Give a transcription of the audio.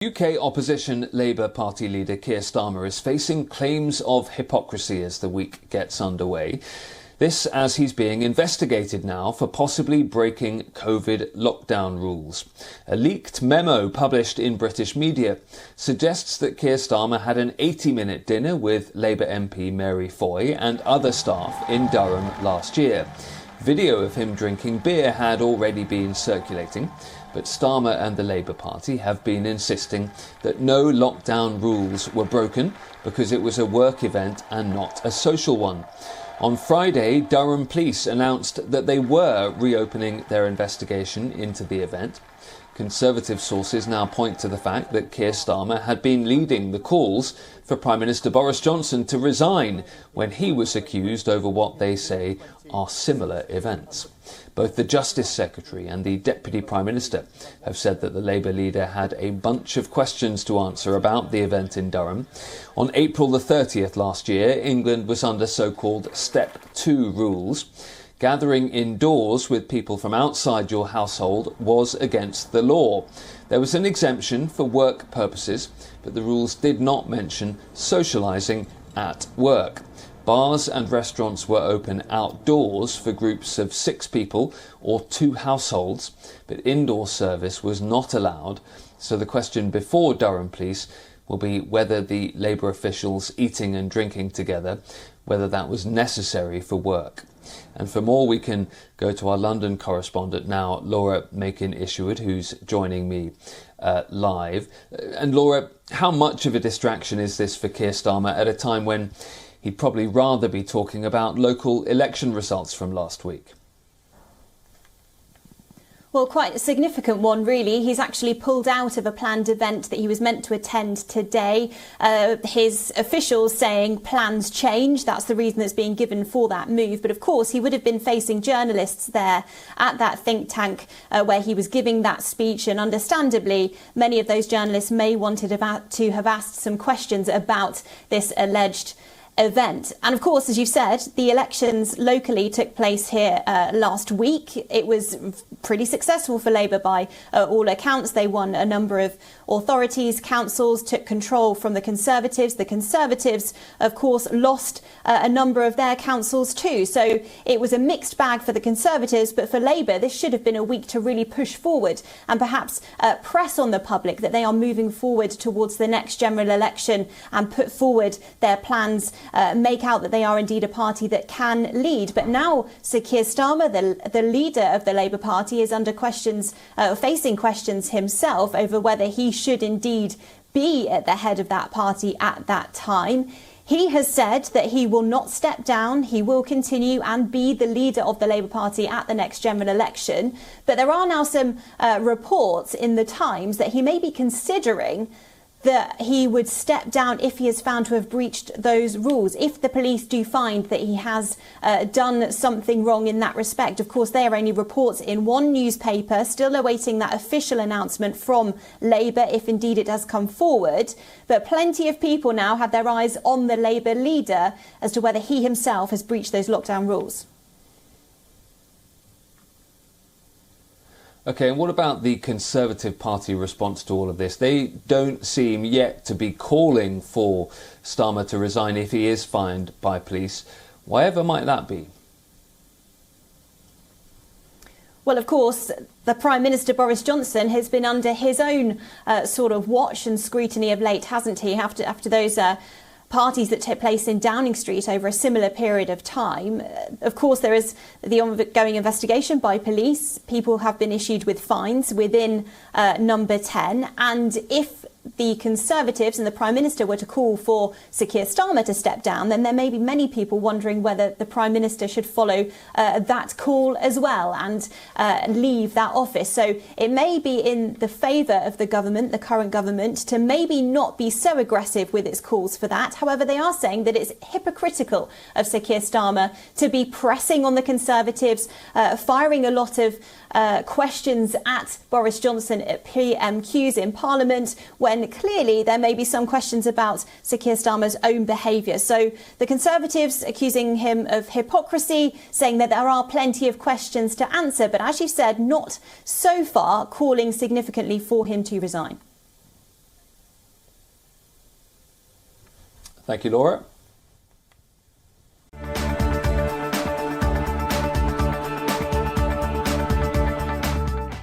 UK opposition Labour Party leader Keir Starmer is facing claims of hypocrisy as the week gets underway. This as he's being investigated now for possibly breaking COVID lockdown rules. A leaked memo published in British media suggests that Keir Starmer had an 80-minute dinner with Labour MP Mary Foy and other staff in Durham last year. Video of him drinking beer had already been circulating, but Starmer and the Labour Party have been insisting that no lockdown rules were broken because it was a work event and not a social one. On Friday, Durham police announced that they were reopening their investigation into the event. Conservative sources now point to the fact that Keir Starmer had been leading the calls for Prime Minister Boris Johnson to resign when he was accused over what they say are similar events. Both the Justice Secretary and the Deputy Prime Minister have said that the Labour leader had a bunch of questions to answer about the event in Durham. On April the 30th last year, England was under so-called Step 2 rules. Gathering indoors with people from outside your household was against the law. There was an exemption for work purposes, but the rules did not mention socialising at work. Bars and restaurants were open outdoors for groups of 6 people or 2 households, but indoor service was not allowed. So the question before Durham police will be whether the Labour officials eating and drinking together, whether that was necessary for work. And for more, we can go to our London correspondent now, Laura Makin-Isherwood, who's joining me live. And Laura, how much of a distraction is this for Keir Starmer at a time when he'd probably rather be talking about local election results from last week? Well, quite a significant one, really. He's actually pulled out of a planned event that he was meant to attend today. His officials saying plans change. That's the reason that's being given for that move. But of course, he would have been facing journalists there at that think tank where he was giving that speech. And understandably, many of those journalists may wanted to have asked some questions about this alleged event. And of course, as you said, the elections locally took place here last week. It was pretty successful for Labour by all accounts. They won a number of authorities, councils, took control from the Conservatives. The Conservatives, of course, lost a number of their councils too. So it was a mixed bag for the Conservatives, but for Labour, this should have been a week to really push forward and perhaps press on the public that they are moving forward towards the next general election and put forward their plans, make out that they are indeed a party that can lead. But now Sir Keir Starmer, the leader of the Labour Party, is under questions, facing questions himself over whether he should indeed be at the head of that party at that time. He has said that he will not step down. He will continue and be the leader of the Labour Party at the next general election. But there are now some reports in the Times that he may be considering that he would step down if he is found to have breached those rules, if the police do find that he has done something wrong in that respect. Of course, they are only reports in one newspaper, still awaiting that official announcement from Labour, if indeed it does come forward. But plenty of people now have their eyes on the Labour leader as to whether he himself has breached those lockdown rules. OK, and what about the Conservative Party response to all of this? They don't seem yet to be calling for Starmer to resign if he is fined by police. Whatever might that be? Well, of course, the Prime Minister Boris Johnson has been under his own sort of watch and scrutiny of late, hasn't he? After those parties that took place in Downing Street over a similar period of time. Of course, there is the ongoing investigation by police. People have been issued with fines within number 10. And if the Conservatives and the Prime Minister were to call for Sir Keir Starmer to step down, then there may be many people wondering whether the Prime Minister should follow that call as well and leave that office. So it may be in the favour of the government, the current government, to maybe not be so aggressive with its calls for that. However, they are saying that it's hypocritical of Sir Keir Starmer to be pressing on the Conservatives, firing a lot of questions at Boris Johnson at PMQs in Parliament, when clearly there may be some questions about Sir Keir Starmer's own behaviour. So the Conservatives accusing him of hypocrisy, saying that there are plenty of questions to answer, but as you said, not so far calling significantly for him to resign. Thank you, Laura.